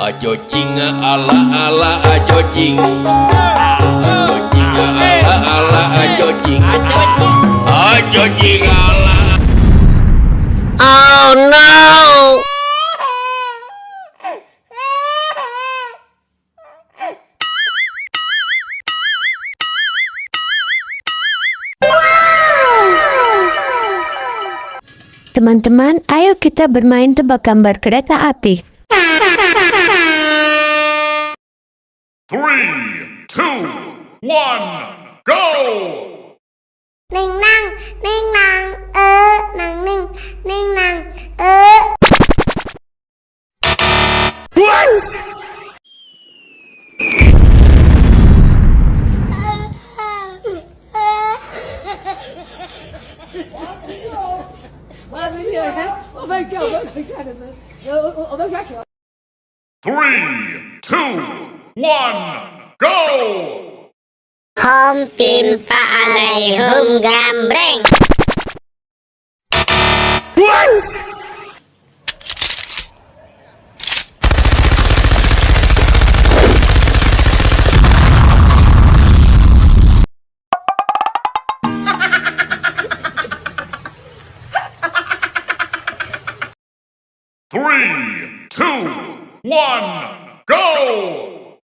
Ajo jing ala ala ajo jing. Ajo jing ala ala ajo jing. Ajo jing ala. Oh no! Teman-teman, ayo kita bermain tebak gambar kereta api. 3, 2, 1, go! Ninh năng, nàng ninh, nàng, Three, two, one, go! Hôm tìm phạ này hôm gambreng. Three, two, one, go!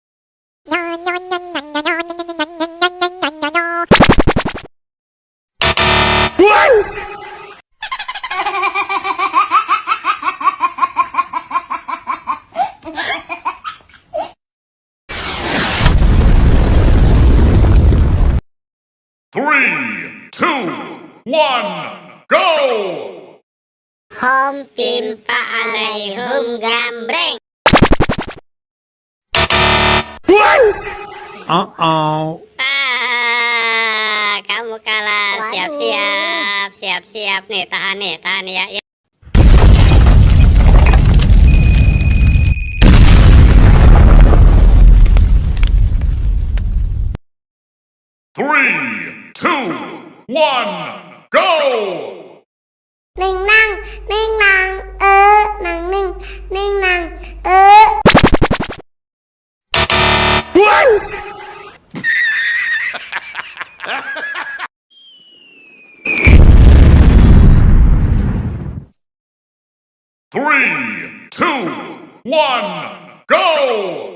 Three, two, one, go! Hôm tìm phạ này hôm gambreng. Kamu kalah. Siap nih, tahan ya. 3, 2, 1, go! Ninh năng, nàng ninh, nàng, 3, 2, 1, go!